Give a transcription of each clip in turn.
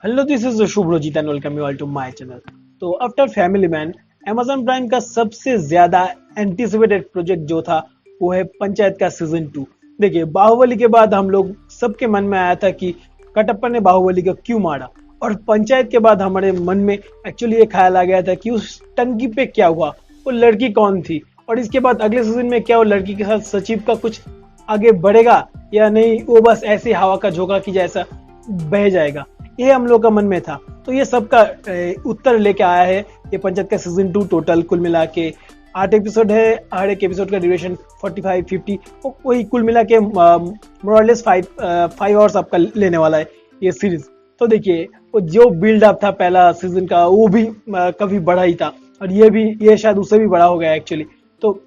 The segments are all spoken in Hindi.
Hello this is Shubhrajit and welcome you all to my channel. तो after family man Amazon prime का सबसे ज्यादा एंटिसिपेटेड प्रोजेक्ट जो था वो है पंचायत का सीजन 2। देखिए, बाहुबली के बाद हम लोग सबके मन में आया था कि कटप्पा ने बाहुबली को क्यों मारा, और पंचायत के बाद हमारे मन में एक्चुअली ये ख्याल आ गया था कि उस टंकी पे क्या हुआ, वो लड़की कौन थी, और इसके बाद अगले सीजन में क्या वो लड़की के साथ सचिव का कुछ आगे बढ़ेगा या नहीं, वो बस ऐसे हवा का झोंका की जैसा बह जाएगा, ये हम लोग का मन में था। तो ये सबका उत्तर लेके आया है ये पंचायत का सीजन 2। टोटल कुल मिला के 8 एपिसोड है, हर एक एपिसोड का ड्यूरेशन 45-50, वही कुल मिला के मोरलेस 5 आवर्स आपका लेने वाला है ये सीरीज। तो देखिए, वो जो बिल्ड अप था पहला सीजन का वो भी काफी बड़ा ही था, और ये शायद उससे भी बड़ा हो गया एक्चुअली। तो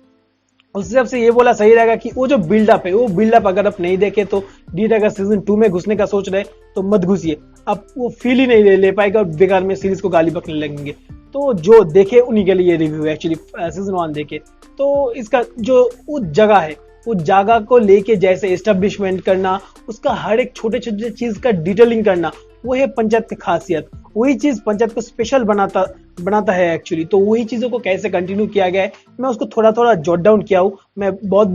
उस हिसाब से ये बोला सही रहेगा कि वो जो बिल्डअप है, वो बिल्डअप अगर आप नहीं देखे तो डी अगर सीजन 2 में घुसने का सोच रहे तो मत घुसिए, आप वो फील ही नहीं ले पाएगा और बेकार में सीरीज को गाली बकने लगेंगे। तो जो देखे उन्हीं के लिए ये रिव्यू है एक्चुअली। सीजन 1 देखे तो इसका जो वो जगह है, उस जगह को लेके जैसे एस्टेब्लिशमेंट करना, उसका हर एक छोटे छोटे चीज का डिटेलिंग करना, वो है पंचायत की खासियत। वही चीज पंचायत को स्पेशल बनाता है एक्चुअली। तो वही चीजों को कैसे कंटिन्यू किया गया है, मैं उसको थोड़ा थोड़ा जॉट डाउन किया हूँ। मैं बहुत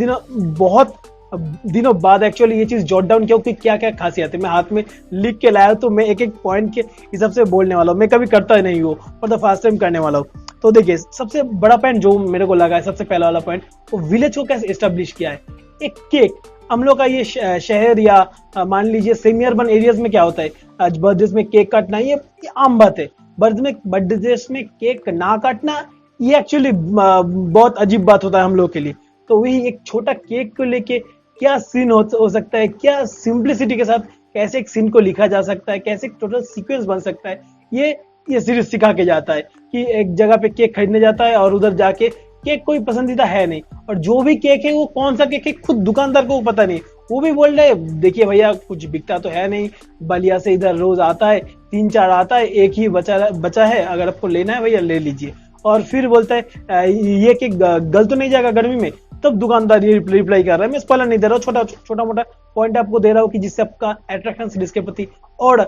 दिनों बाद एक्चुअली ये चीज जॉट डाउन किया हूँ कि क्या क्या खासियत है। मैं हाथ में लिख के लाया, तो मैं एक एक पॉइंट के हिसाब से बोलने वाला हूँ। मैं कभी करता ही नहीं हूँ, फॉर द फर्स्ट टाइम करने वाला हूँ। तो देखिए, सबसे बड़ा पॉइंट जो मेरे को लगा है, सबसे पहला वाला पॉइंट, वो विलेज को कैसे एस्टेब्लिश किया है। एक केक, हम लोग का ये शहर या मान लीजिए सेमी अर्बन एरियाज में क्या होता है, आज बर्थडे में केक काटना ये आम बात है। बर्थडे में केक ना काटना ये एक्चुअली बहुत अजीब बात होता है हम लोग के लिए। तो वही एक छोटा केक को लेके क्या सीन हो सकता है, क्या सिंप्लिसिटी के साथ कैसे एक सीन को लिखा जा सकता है, कैसे एक टोटल सीक्वेंस बन सकता है, ये सीरीज सिखा के जाता है। कि एक जगह पे केक खरीदने जाता है और उधर जाके केक कोई पसंदीदा है नहीं, और जो भी केक है वो कौन सा केक है खुद दुकानदार को पता नहीं। वो भी बोल रहे देखिए भैया कुछ बिकता तो है नहीं, बलिया से इधर रोज आता है, 3-4 आता है, एक ही बचा है, अगर आपको लेना है भैया ले लीजिए। और फिर बोलता है ये केक गल तो नहीं जाएगा गर्मी में। तब दुकानदार ये रिप्लाई कर रहा है, मैं स्पॉइलर नहीं दे रहा हूँ, छोटा मोटा पॉइंट आपको दे रहा हूँ कि जिससे आपका अट्रैक्शन सीरीज के प्रति और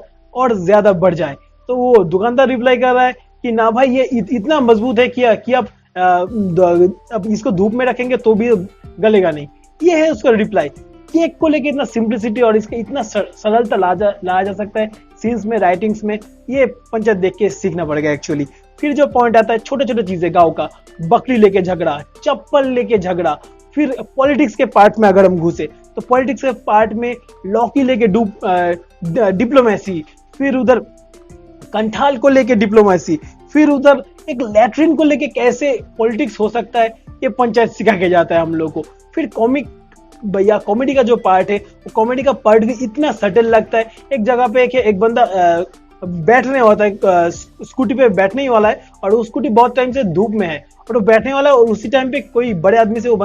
ज्यादा बढ़ जाए। तो वो दुकानदार रिप्लाई कर रहा है कि ना भाई ये इतना मजबूत है कि आप अब इसको धूप में रखेंगे तो भी गलेगा नहीं। ये है उसका रिप्लाई। केक को लेके इतना सिंप्लिसिटी और इसके इतना सरलता लाया जा सकता है सीन्स में, राइटिंग्स में, ये पंचायत देख के सीखना पड़ेगा एक्चुअली। फिर जो पॉइंट आता है छोटे छोटे चीजें गांव का, बकरी लेके झगड़ा, चप्पल लेके झगड़ा, फिर पॉलिटिक्स के पार्ट में अगर हम घुसे तो पॉलिटिक्स के पार्ट में लॉकी लेके डिप्लोमेसी, फिर उधर कंठाल को लेके डिप्लोमेसी, फिर उधर एक लैट्रिन को लेके कैसे पॉलिटिक्स हो सकता है, ये पंचायत सिखा के जाता है हम लोग को। फिर कॉमिक भैया कॉमेडी का जो पार्ट है, वो कॉमेडी का पार्ट भी इतना सटल लगता है। एक जगह पे एक बंदा बैठने होता है, स्कूटी पे बैठने ही वाला है, और वो स्कूटी बहुत टाइम से धूप में है और वो बैठने वाला है, और उसी टाइम पे कोई बड़े आदमी से वो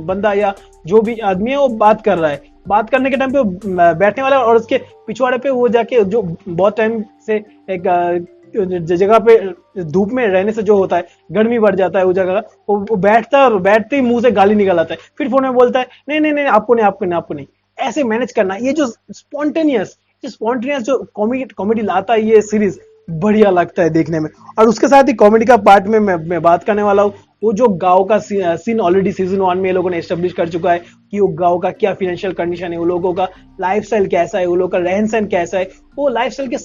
बंदा या जो भी आदमी है वो बात कर रहा है। बात करने के टाइम पे वो बैठने वाला है, और उसके पिछवाड़े पे वो जाके जो बहुत टाइम से एक जगह पे धूप में रहने से जो होता है, गर्मी बढ़ जाता है, वो जगह वो बैठता है और बैठते ही मुंह से गाली निकल आता है। फिर फोन में बोलता है नहीं नहीं नहीं आपको नहीं। ऐसे मैनेज करना, ये जो स्पॉन्टेनियस जो कॉमेडी लाता है ये सीरीज, बढ़िया लगता है देखने में। और उसके साथ ही कॉमेडी का पार्ट में मैं बात करने वाला हूँ, वो जो गांव का सीन ऑलरेडी सीजन 1 में ये लोगों ने एस्टेब्लिश कर चुका है कि वो गांव का क्या फाइनेंशियल कंडीशन है, वो लोगों का लाइफस्टाइल कैसा है, वो लोगों का रहन सहन कैसा है, वो लाइफस्टाइल के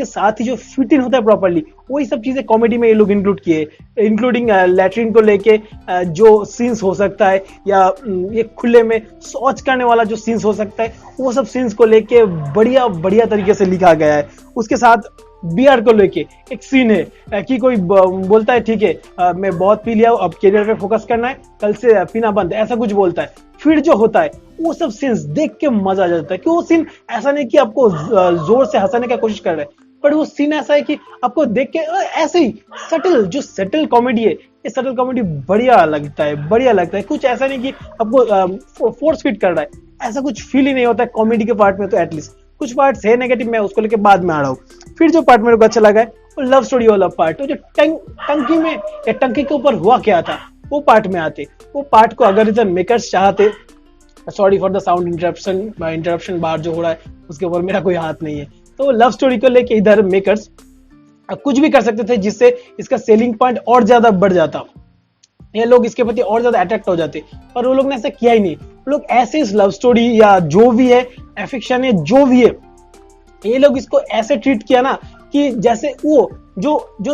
साथ ही जो फिट इन होता है प्रॉपर्ली, वही सब चीजें कॉमेडी में ये लोग इंक्लूड किए, इंक्लूडिंग लैट्रिन को लेके जो सीन्स हो सकता है, या ये खुले में शौच करने वाला जो सीन्स हो सकता है, वो सब सीन्स को लेके बढ़िया बढ़िया तरीके से लिखा गया है। उसके साथ बियर को लेके एक सीन है कि कोई बोलता है ठीक है मैं बहुत पी लिया, अब करियर पे फोकस करना है, कल से पीना बंद, ऐसा कुछ बोलता है। फिर जो होता है वो सब सीन्स देख के मजा आ जाता है, कि वो सीन ऐसा नहीं कि आपको जोर से हंसाने का कोशिश कर रहे हैं, पर वो सीन ऐसा है कि आपको देख के ऐसे ही सटल कॉमेडी है, ये सटल कॉमेडी बढ़िया लगता है। कुछ ऐसा नहीं कि आपको फोर्स फिट कर रहा है, ऐसा कुछ फील ही नहीं होता है कॉमेडी के पार्ट में। तो एटलीस्ट कुछ पार्ट है नेगेटिव, मैं उसको लेके बाद में आ रहा हूँ। फिर जो पार्ट मेरे को अच्छा लगा है वो लव स्टोरी वाला पार्ट, जो टंकी में या टंकी के ऊपर हुआ क्या था, वो पार्ट में आते। वो पार्ट को अगर इधर मेकर्स चाहते, sorry for the sound interruption बाहर जो हो रहा है उसके ऊपर मेरा कोई हाथ नहीं है, तो लव स्टोरी को लेके इधर मेकर्स कुछ भी कर सकते थे जिससे इसका सेलिंग पॉइंट और ज्यादा बढ़ जाता, ये लोग इसके प्रति और ज्यादा अट्रैक्ट हो जाते, पर वो लोग ने ऐसा किया ही नहीं। वो लोग ऐसे इस लव स्टोरी या जो भी है एफिक्शन है जो भी है, ये लोग इसको ऐसे ट्रीट किया ना कि जैसे वो जो जो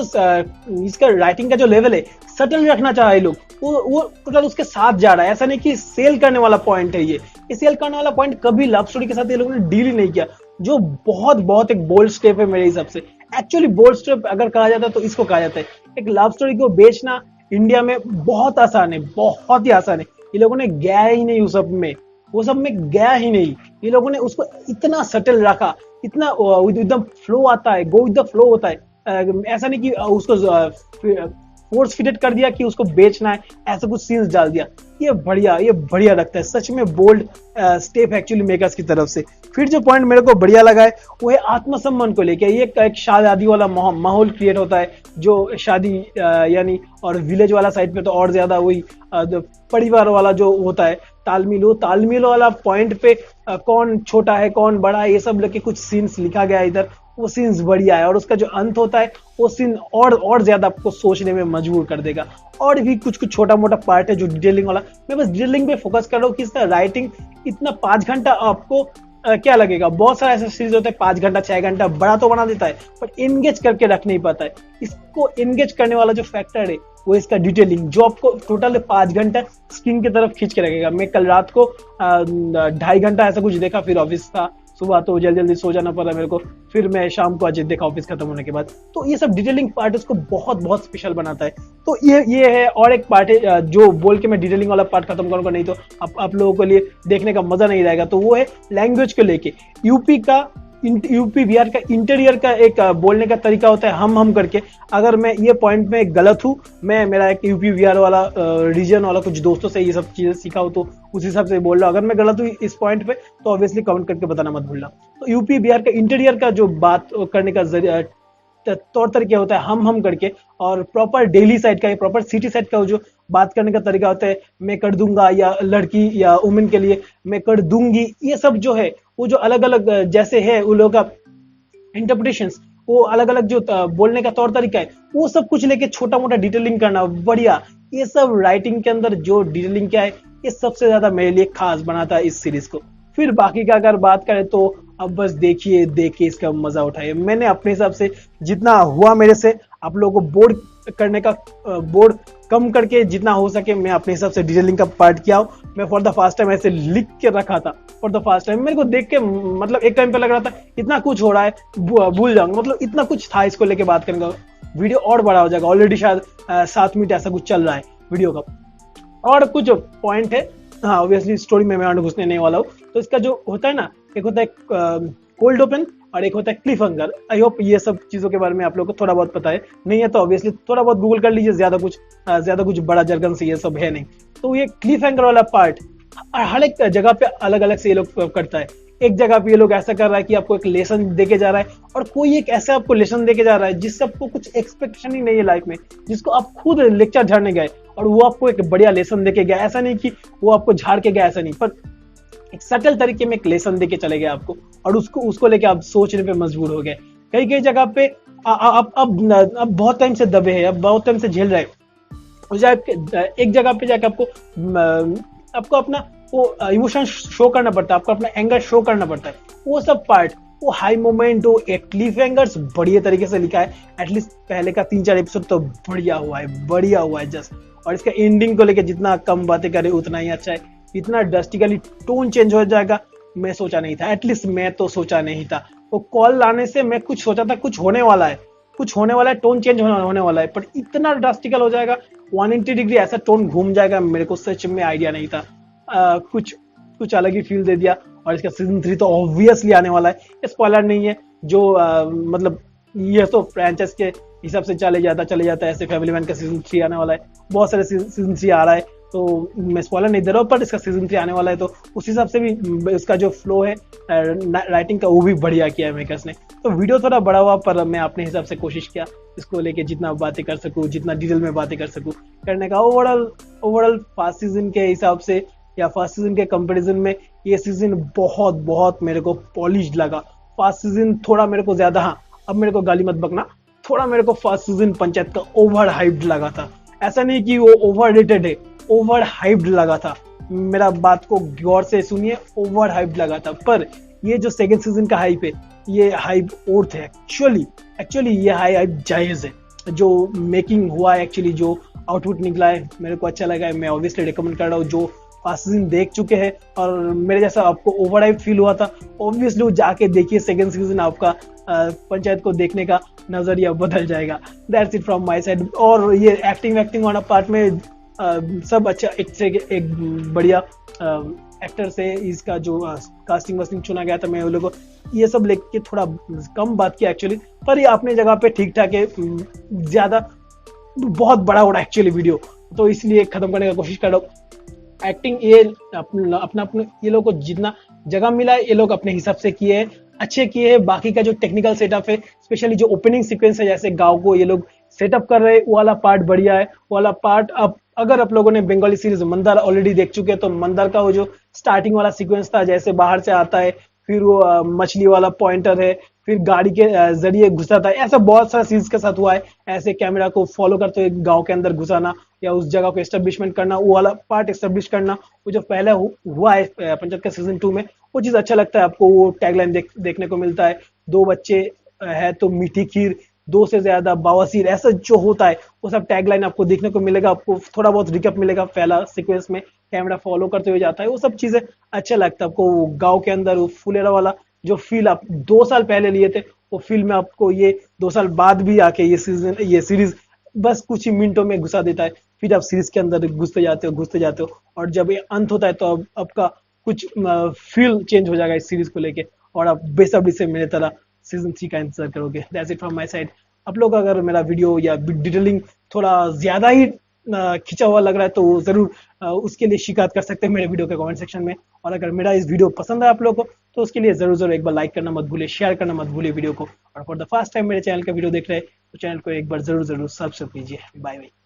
इसका राइटिंग का जो लेवल है सटल रखना चाह रहे लोग, वो टोटल उसके साथ जा रहा है। ऐसा नहीं कि सेल करने वाला पॉइंट है, ये सेल करने वाला पॉइंट कभी लव स्टोरी के साथ ये लोगों ने डील ही नहीं किया, जो बहुत बहुत एक बोल्ड स्टेप है मेरे हिसाब से। एक्चुअली बोल्ड स्टेप अगर कहा जाता है तो इसको कहा जाता है। एक लव स्टोरी को बेचना इंडिया में बहुत आसान है, बहुत ही आसान है। ये लोगों ने गया ही नहीं उस सब में, वो सब में गया ही नहीं। ये लोगों ने उसको इतना सटल रखा, इतना एकदम फ्लो आता है, गो विद द फ्लो होता है। ऐसा नहीं कि उसको फोर्स फिटेड कर दिया कि उसको बेचना है, ऐसा कुछ सीन्स डाल दिया। ये बढ़िया लगता है, सच में बोल्ड स्टेप एक्चुअली मेकर्स की तरफ से। फिर जो पॉइंट मेरे को बढ़िया लगा है वो है आत्मसम्मान को लेके। ये एक शादी वाला माहौल क्रिएट होता है, जो शादी यानी, और विलेज वाला साइड पे तो और ज्यादा वही परिवार वाला जो होता है तालमेल वाला पॉइंट पे कौन छोटा है कौन बड़ा है ये सब लेके कुछ सीन्स लिखा गया है इधर, वो सीन्स बढ़िया है। और उसका जो अंत होता है वो सीन और ज्यादा आपको सोचने में मजबूर कर देगा। और भी कुछ छोटा मोटा पार्ट है जो डिटेलिंग वाला, मैं बस डिटेलिंग पे फोकस कर रहा हूँ कि इसका राइटिंग इतना 5 घंटा आपको क्या लगेगा। बहुत सारा ऐसा सीरीज होता है 5 घंटा 6 घंटा बड़ा तो बना देता है, बट एंगेज करके रख नहीं पाता है। इसको एंगेज करने वाला जो फैक्टर है वो इसका डिटेलिंग, जो आपको टोटल 5 घंटा स्क्रीन की तरफ खींच के रखेगा। मैं कल रात को 2.5 घंटा ऐसा कुछ देखा, फिर ऑफिस था सुबह तो जल्दी सो जाना पड़ा मेरे को, फिर मैं शाम को आज देखा ऑफिस खत्म होने के बाद। तो ये सब डिटेलिंग पार्ट उसको बहुत स्पेशल बनाता है। तो ये है। और एक पार्ट है जो बोल के मैं डिटेलिंग वाला पार्ट खत्म करूंगा, नहीं तो आप लोगों के लिए देखने का मजा नहीं रहेगा। तो वो है लैंग्वेज को लेके। यूपी बिहार का इंटीरियर का एक बोलने का तरीका होता है हम करके। अगर मैं ये पॉइंट में गलत हूँ, मेरा एक यूपी बिहार वाला रीजन वाला कुछ दोस्तों से ये सब चीजें सीखा हो तो उस हिसाब से बोल रहा हूँ। अगर मैं गलत हूँ इस पॉइंट पे तो ऑब्वियसली कमेंट करके बताना मत भूलना। तो यूपी बिहार का इंटीरियर का जो बात करने का तौर तरीके होता है हम करके, और प्रॉपर दिल्ली साइड का प्रॉपर सिटी साइड का जो बात करने का तरीका होता है मैं कर दूंगा, या लड़की या वुमेन के लिए मैं कर दूंगी, ये सब जो है वो जो अलग अलग जैसे है उन लोगों का इंटरप्रिटेशंस, वो अलग अलग जो बोलने का तौर तरीका है वो सब कुछ लेके छोटा मोटा डिटेलिंग करना बढ़िया। ये सब राइटिंग के अंदर जो डिटेलिंग क्या है ये सबसे ज्यादा मेरे लिए खास बनाता है इस सीरीज को। फिर बाकी का अगर बात करें तो अब बस देखिए इसका मजा उठाइए। मैंने अपने हिसाब से जितना हुआ मेरे से आप लोगों को बोर्ड कम करके जितना हो सके मैं अपने हिसाब से डिटेलिंग का पार्ट किया हूँ। मैं फॉर द फर्स्ट टाइम ऐसे लिख के रखा था, फॉर द फर्स्ट टाइम मेरे को देख के मतलब एक टाइम पे लग रहा था इतना कुछ हो रहा है भूल जाऊंगा, मतलब इतना कुछ था इसको लेके बात करने का, वीडियो और बड़ा हो जाएगा। ऑलरेडी शायद 7 मिनट ऐसा कुछ चल रहा है वीडियो का। और कुछ पॉइंट है, हाँ ऑब्वियसली स्टोरी में मैं घुसने नहीं वाला हूँ। तो इसका जो होता है ना, एक होता है कोल्ड ओपन और एक होता है क्लिफ हंगर। आई होप ये सब चीजों के बारे में आप लोगों को थोड़ा बहुत पता है, नहीं है तो ऑब्वियसली थोड़ा बहुत गूगल कर लीजिए, ज्यादा कुछ बड़ा जर्गन से ये सब है नहीं। तो ये क्लिफ हंगर वाला पार्ट हर एक जगह पे अलग अलग से ये लोग करता है। एक जगह पे ये लोग ऐसा कर रहा है कि आपको एक लेसन देके जा रहा है, और कोई एक ऐसा आपको लेसन देके जा रहा है जिससे आपको कुछ एक्सपेक्टेशन ही नहीं है लाइफ में, जिसको आप खुद लेक्चर झाड़ने गए और वो आपको एक बढ़िया लेसन देके गया। ऐसा नहीं कि वो आपको झाड़ के गया, ऐसा नहीं, पर एक सटल तरीके में एक लेसन देके चले गए आपको, और उसको लेके आप सोचने पे मजबूर हो गए। कई जगह पे अब बहुत टाइम से दबे हैं, अब बहुत टाइम से झेल रहे हैं। एक जगह पे जाके आपको अपना वो इमोशन शो करना पड़ता है, आपको अपना एंगर शो करना पड़ता है। वो सब पार्ट, वो हाई मोमेंट, वो एक क्लिफ हैंगर्स बढ़िया तरीके से लिखा है। एटलीस्ट पहले का 3-4 एपिसोड तो बढ़िया हुआ है जस्ट। और इसका एंडिंग को लेके जितना कम बातें करे उतना ही अच्छा है। इतना ड्रास्टिकली टोन चेंज हो जाएगा मैं सोचा नहीं था, एटलीस्ट मैं तो सोचा नहीं था। वो कॉल लाने से मैं कुछ सोचा था कुछ होने वाला है, टोन चेंज होने वाला है, पर इतना ड्रास्टिकल हो जाएगा 180 डिग्री ऐसा टोन घूम जाएगा, मेरे को सच में आइडिया नहीं था। कुछ अलग ही फील दे दिया। और इसका सीजन 3 तो ऑब्वियसली आने वाला है, स्पॉइलर नहीं है जो मतलब ये तो फ्रेंचाइज के हिसाब से चले जाता है। ऐसे फैमिली मैन का सीजन 3 आने वाला है, बहुत सारे सीजन 3 आ रहा है, तो मैं स्पॉइलर नहीं दे रहा हूँ, पर इसका सीजन 3 आने वाला है तो उस हिसाब से भी इसका जो फ्लो है राइटिंग का वो भी बढ़िया किया है मेकर्स ने। तो वीडियो थोड़ा बड़ा हुआ, पर मैं अपने हिसाब से कोशिश किया इसको लेके जितना बातें कर सकूँ, जितना डिटेल में बातें कर सकूँ करने का। ओवरऑल फर्स्ट सीजन के हिसाब से या फर्स्ट सीजन के कंपैरिजन में ये सीजन बहुत मेरे को पॉलिश्ड लगा, फर्स्ट सीजन थोड़ा मेरे को ज्यादा, हाँ अब मेरे को गाली मत बकना, थोड़ा मेरे को फर्स्ट सीजन पंचायत का ओवर हाइप्ड लगा था। ऐसा नहीं कि वो ओवर रेटेड है, ओवर हाइप्ड लगा था। मेरा बात को गौर से सुनिए, ओवर हाइप्ड लगा था। पर ये जो सेकंड सीजन का हाइप है, ये हाइप अर्थ है एक्चुअली। एक्चुअली ये हाइप जायज है। जो मेकिंग हुआ है एक्चुअली, जो आउटपुट निकला है, मेरे को अच्छा लगा है। मैं ऑब्वियसली रिकमेंड कर रहा हूँ। जो फर्स्ट सीजन देख चुके हैं और मेरे जैसा आपको ओवर हाइप फील हुआ था, ऑब्वियसली जाके देखिए सेकंड सीजन। आपका पंचायत को देखने का नजरिया बदल जाएगा। That's it from my side. और ये एक्टिंग वैक्टिंग वाला पार्ट में सब अच्छा, एक से एक बढ़िया एक्टर से इसका जो कास्टिंग वास्टिंग चुना गया था, मैं उन लोगों को ये सब लेके थोड़ा कम बात किया एक्चुअली। पर ये अपने जगह पे ठीक ठाक है। ज्यादा बहुत बड़ा हो रहा है एक्चुअली वीडियो, तो इसलिए खत्म करने का कोशिश कर रहा हूँ। एक्टिंग ये अपना अपना ये लोग को जितना जगह मिला है, ये लोग अपने हिसाब से किए हैं, अच्छे किए हैं। बाकी का जो टेक्निकल सेटअप है, स्पेशली जो ओपनिंग सीक्वेंस है, जैसे गांव को ये लोग सेटअप कर रहे हैं, वो वाला पार्ट बढ़िया है। वो वाला पार्ट अब अगर आप लोगों ने बंगाली सीरीज मंदार ऑलरेडी देख चुके हैं, तो मंदार का वो जो स्टार्टिंग वाला सीक्वेंस था, जैसे बाहर से आता है, फिर वो मछली वाला पॉइंटर है, फिर गाड़ी के जरिए घुसाता है, ऐसा बहुत सारा सीरीज के साथ हुआ है। ऐसे कैमरा को फॉलो करते हुए गांव के अंदर घुसाना या उस जगह को एस्टेब्लिशमेंट करना, वो वाला पार्ट एस्टेब्लिश करना, वो जो पहले हुआ है पंचायत का सीजन 2 में, वो चीज अच्छा लगता है। आपको वो टैगलाइन देखने को मिलता है, 2 बच्चे है तो मीठी खीर, 2 से ज्यादा बवासीर, ऐसा जो होता है वो सब टैगलाइन आपको देखने को मिलेगा। आपको थोड़ा बहुत रिकअप मिलेगा पहला सीक्वेंस में, कैमरा फॉलो करते हुए जाता है, वो सब चीजें अच्छा लगता है। आपको गांव के अंदर वो फुलेरा वाला जो फील आप 2 साल पहले लिए थे, वो फील में आपको ये 2 साल बाद भी आके ये सीरीज बस कुछ ही मिनटों में घुसा देता है। फिर आप सीरीज के अंदर घुसते जाते हो, और जब ये अंत होता है तो आपका कुछ फील चेंज हो जाएगा इस सीरीज को लेके, और आप बेसब्री से मेरे तरह सीजन 3 का इंतजार करोगे। That's it from my side. आप लोग अगर मेरा वीडियो या डिटेलिंग थोड़ा ज्यादा ही खिंचा हुआ लग रहा है, तो जरूर उसके लिए शिकायत कर सकते हैं मेरे वीडियो के कमेंट सेक्शन में। और अगर मेरा इस वीडियो पसंद है आप लोगों को, तो उसके लिए जरूर एक बार लाइक करना मत भूलिए, शेयर करना मत भूलिए वीडियो को। और फॉर द फर्स्ट टाइम मेरे चैनल का वीडियो देख रहे हैं, तो चैनल को एक बार जरूर सब्सक्राइब कीजिए। Bye bye.